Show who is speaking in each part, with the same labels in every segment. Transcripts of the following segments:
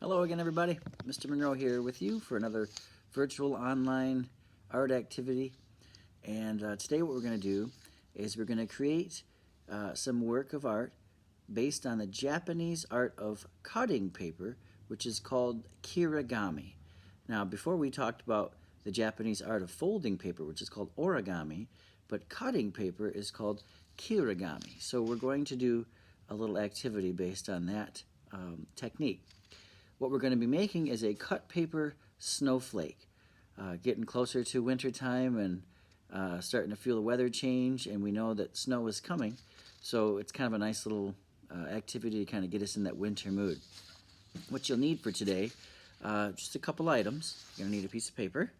Speaker 1: Hello again, everybody. Mr. Monroe here with you for another virtual online art activity. And today what we're going to do is we're going to create some work of art based on the Japanese art of cutting paper, which is called Kirigami. Now, before we talked about the Japanese art of folding paper, which is called origami, but cutting paper is called Kirigami. So we're going to do a little activity based on that technique. What we're going to be making is a cut paper snowflake. Getting closer to winter time and starting to feel the weather change, and we know that snow is coming, so it's kind of a nice little activity to kind of get us in that winter mood. What you'll need for today, just a couple items. You're going to need a piece of paper,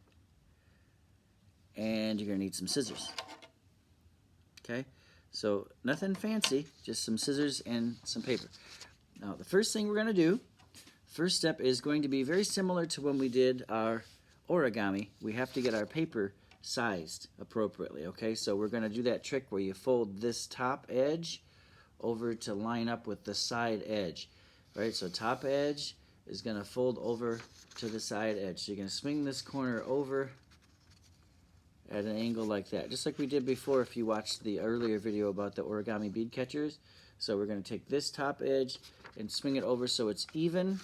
Speaker 1: and you're going to need some scissors. Okay, so nothing fancy, just some scissors and some paper. Now the first thing we're going to do, first step is going to be very similar to when we did our origami. We have to get our paper sized appropriately, okay? So we're going to do that trick where you fold this top edge over to line up with the side edge, right? So top edge is going to fold over to the side edge. So you're going to swing this corner over at an angle like that, just like we did before if you watched the earlier video about the origami bead catchers. So we're going to take this top edge and swing it over so it's even.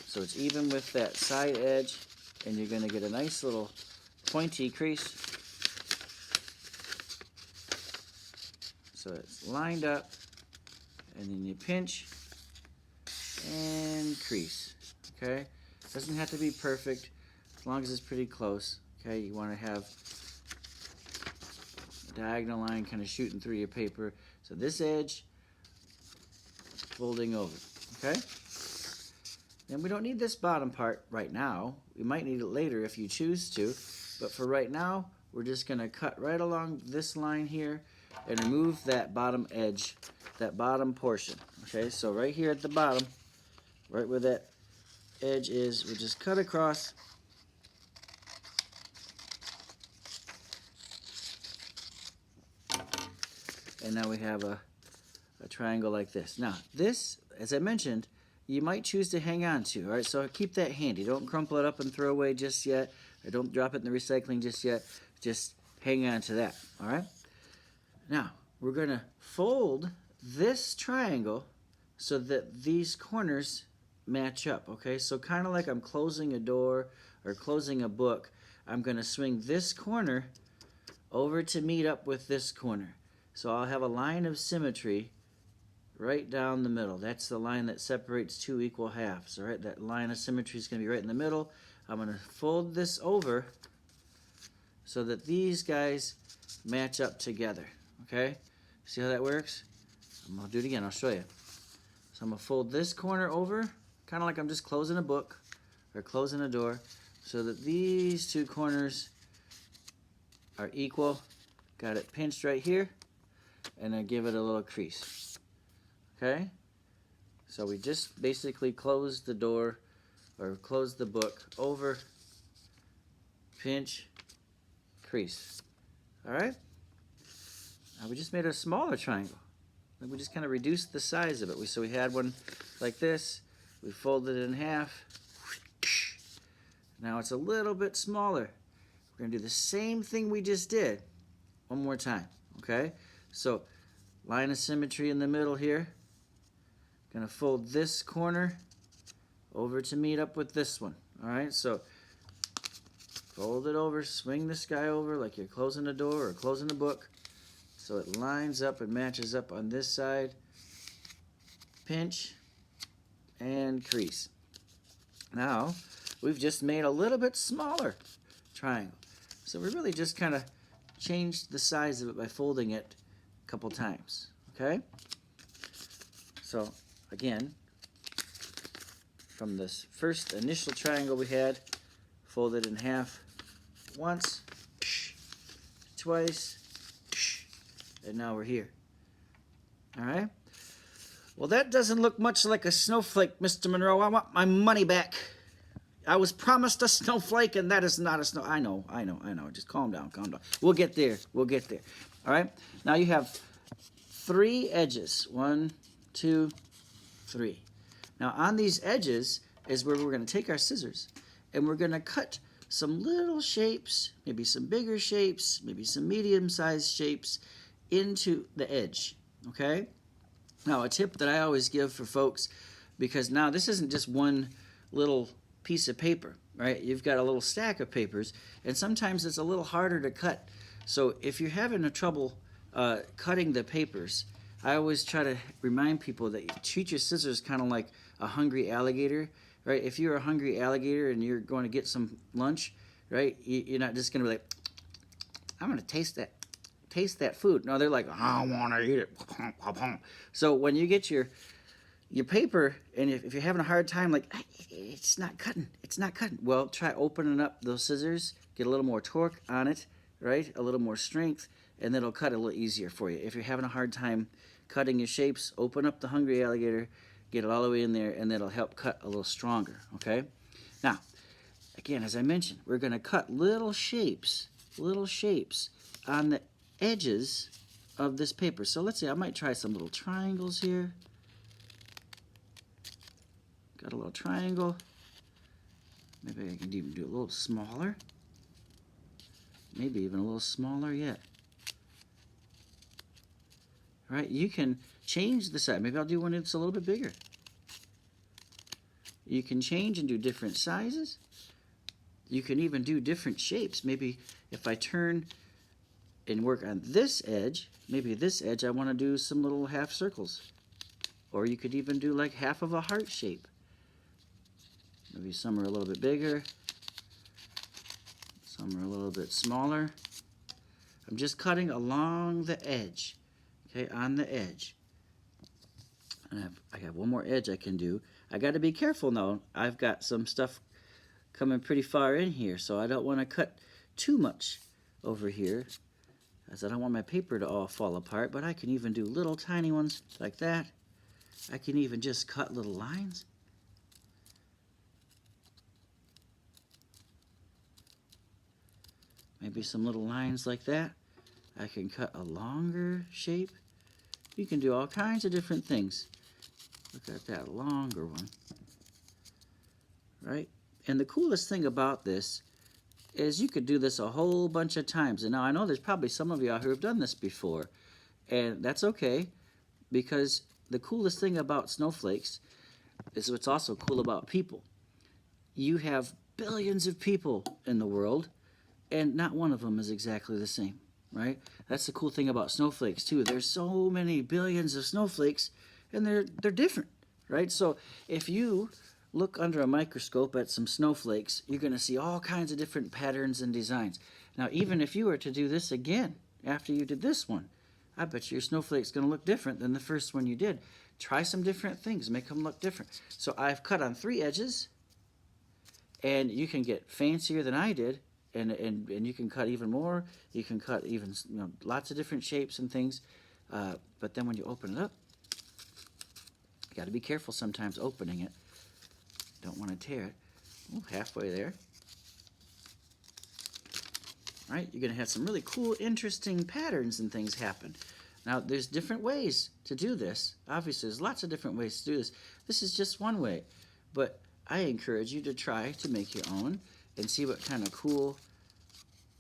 Speaker 1: So it's even with that side edge, and you're going to get a nice little pointy crease. So it's lined up, and then you pinch and crease. Okay? Doesn't have to be perfect, as long as it's pretty close. Okay? You want to have a diagonal line kind of shooting through your paper. So this edge folding over. Okay? And we don't need this bottom part right now. We might need it later if you choose to, but for right now, we're just going to cut right along this line here and remove that bottom edge, that bottom portion. Okay, so right here at the bottom, right where that edge is, we just cut across. And now we have a triangle like this. Now, this, as I mentioned, you might choose to hang on to, all right? So keep that handy. Don't crumple it up and throw away just yet, or don't drop it in the recycling just yet. Just hang on to that, all right? Now, we're going to fold this triangle so that these corners match up, okay? So kind of like I'm closing a door or closing a book, I'm going to swing this corner over to meet up with this corner. So I'll have a line of symmetry right down the middle. That's the line that separates two equal halves. All right, that line of symmetry is going to be right in the middle. I'm going to fold this over so that these guys match up together. Okay, see how that works? I'm going to do it again. I'll show you. So I'm going to fold this corner over, kind of like I'm just closing a book or closing a door, so that these two corners are equal. Got it pinched right here, and I give it a little crease. Okay, so we just basically closed the door or closed the book over, pinch, crease. All right, now we just made a smaller triangle. We just kind of reduced the size of it. So we had one like this, we folded it in half. Now it's a little bit smaller. We're gonna do the same thing we just did one more time. Okay, so line of symmetry in the middle here. Gonna fold this corner over to meet up with this one. All right, so fold it over, swing this guy over like you're closing a door or closing a book, so it lines up and matches up on this side. Pinch and crease. Now we've just made a little bit smaller triangle. So we really just kind of changed the size of it by folding it a couple times. Okay? So again, from this first initial triangle we had, fold it in half once, twice, and now we're here. All right? Well, that doesn't look much like a snowflake, Mr. Monroe. I want my money back. I was promised a snowflake, and that is not a snow. I know. Just calm down, calm down. We'll get there. We'll get there. All right? Now you have 3 edges. 1, 2, 3. Now on these edges is where we're going to take our scissors and we're going to cut some little shapes, maybe some bigger shapes, maybe some medium-sized shapes into the edge, okay? Now a tip that I always give for folks, because now this isn't just one little piece of paper, right? You've got a little stack of papers, and sometimes it's a little harder to cut. So if you're having a trouble cutting the papers, I always try to remind people that you treat your scissors kind of like a hungry alligator, right? If you're a hungry alligator and you're going to get some lunch, right? You're not just going to be like, I'm going to taste that food. No, they're like, I want to eat it. So when you get your paper, and if you're having a hard time, like, it's not cutting, well, try opening up those scissors, get a little more torque on it, right? A little more strength, and then it'll cut a little easier for you. If you're having a hard time cutting your shapes, open up the hungry alligator, get it all the way in there, and that'll help cut a little stronger, okay? Now, again, as I mentioned, we're going to cut little shapes on the edges of this paper. So let's say I might try some little triangles here. Got a little triangle. Maybe I can even do a little smaller. Maybe even a little smaller yet. All right, you can change the size. Maybe I'll do one that's a little bit bigger. You can change and do different sizes. You can even do different shapes. Maybe if I turn and work on this edge, maybe this edge I want to do some little half circles. Or you could even do like half of a heart shape. Maybe some are a little bit bigger. Some are a little bit smaller. I'm just cutting along the edge, okay, on the edge. And I have one more edge I can do. I got to be careful now. I've got some stuff coming pretty far in here, so I don't want to cut too much over here, as I don't want my paper to all fall apart, but I can even do little tiny ones like that. I can even just cut little lines. Maybe some little lines like that. I can cut a longer shape. You can do all kinds of different things. Look at that longer one. Right? And the coolest thing about this is you could do this a whole bunch of times. And now I know there's probably some of you out here who have done this before. And that's okay, because the coolest thing about snowflakes is what's also cool about people. You have billions of people in the world, and not one of them is exactly the same, right? That's the cool thing about snowflakes too. There's so many billions of snowflakes, and they're different, right? So if you look under a microscope at some snowflakes, you're going to see all kinds of different patterns and designs. Now, even if you were to do this again after you did this one, I bet your snowflake's going to look different than the first one you did. Try some different things, make them look different. So I've cut on 3 edges, and you can get fancier than I did. And you can cut even more. You can cut even lots of different shapes and things. But then when you open it up, you got to be careful sometimes opening it. Don't want to tear it. Ooh, halfway there. All right, you're going to have some really cool, interesting patterns and things happen. Now, there's different ways to do this. Obviously, there's lots of different ways to do this. This is just one way. But I encourage you to try to make your own and see what kind of cool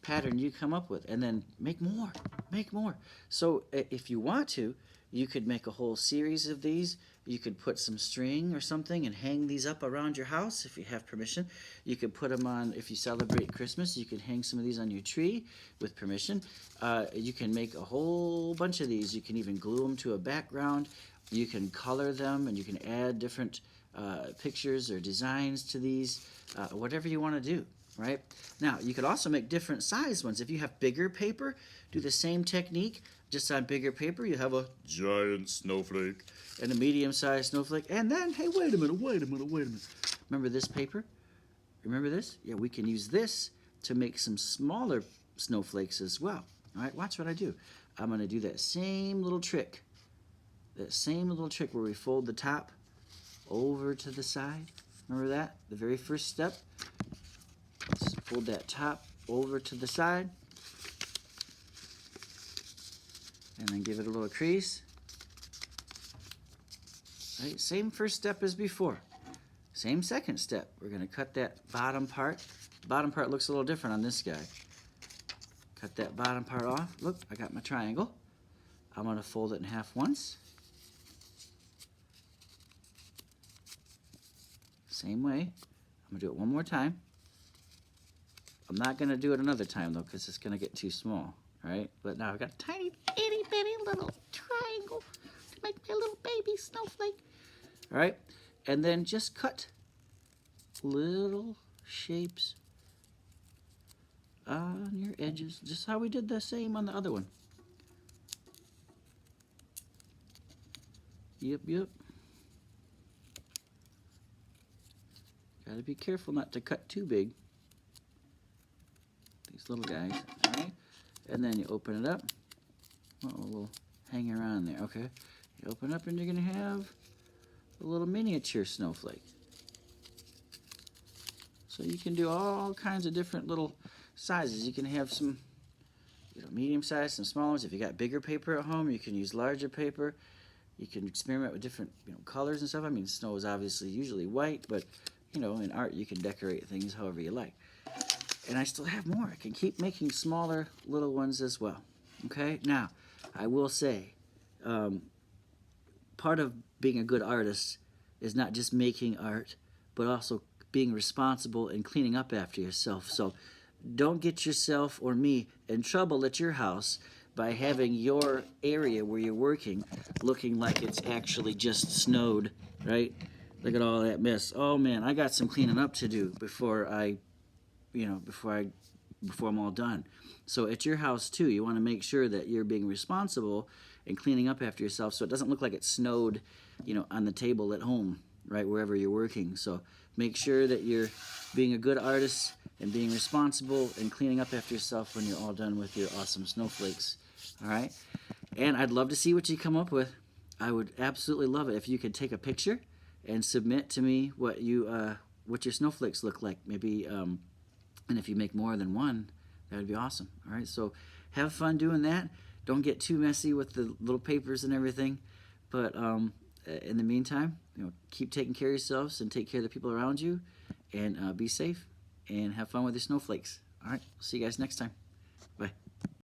Speaker 1: pattern you come up with, and then make more. So if you want to, you could make a whole series of these. You could put some string or something and hang these up around your house if you have permission. You could put them on, if you celebrate Christmas, you could hang some of these on your tree with permission. You can make a whole bunch of these. You can even glue them to a background. You can color them, and you can add different pictures or designs to these, whatever you want to do, right? Now, you could also make different size ones. If you have bigger paper, do the same technique. Just on bigger paper, you have a giant snowflake and a medium-sized snowflake. And then, hey, wait a minute. Remember this paper? Remember this? Yeah, we can use this to make some smaller snowflakes as well. All right, watch what I do. I'm going to do that same little trick. Where we fold the top over to the side. Remember that? The very first step. Let's fold that top over to the side. And then give it a little crease. Right? Same first step as before. Same second step. We're going to cut that bottom part. The bottom part looks a little different on this guy. Cut that bottom part off. Look, I got my triangle. I'm going to fold it in half once. Same way. I'm going to do it one more time. I'm not going to do it another time, though, because it's going to get too small, right? But now I've got a tiny, itty bitty little triangle to make my little baby snowflake. All right? And then just cut little shapes on your edges, just how we did the same on the other one. Yep, yep. Gotta be careful not to cut too big. These little guys, all right? And then you open it up. Oh, a little hanger on there, okay. You open up and you're gonna have a little miniature snowflake. So you can do all kinds of different little sizes. You can have some medium size, some small ones. If you got bigger paper at home, you can use larger paper. You can experiment with different colors and stuff. I mean, snow is obviously usually white, but in art you can decorate things however you like. And I still have more. I can keep making smaller little ones as well. Okay, now I will say part of being a good artist is not just making art, but also being responsible and cleaning up after yourself. So don't get yourself or me in trouble at your house by having your area where you're working looking like it's actually just snowed, right? Look at all that mess. Oh man, I got some cleaning up to do before I'm all done. So at your house too, you want to make sure that you're being responsible and cleaning up after yourself so it doesn't look like it snowed, on the table at home, right, wherever you're working. So make sure that you're being a good artist and being responsible and cleaning up after yourself when you're all done with your awesome snowflakes. All right? And I'd love to see what you come up with. I would absolutely love it if you could take a picture and submit to me what your snowflakes look like. Maybe, and if you make more than one, that would be awesome. All right? So have fun doing that. Don't get too messy with the little papers and everything. But in the meantime, keep taking care of yourselves and take care of the people around you, and be safe and have fun with your snowflakes. All right, see you guys next time. Bye.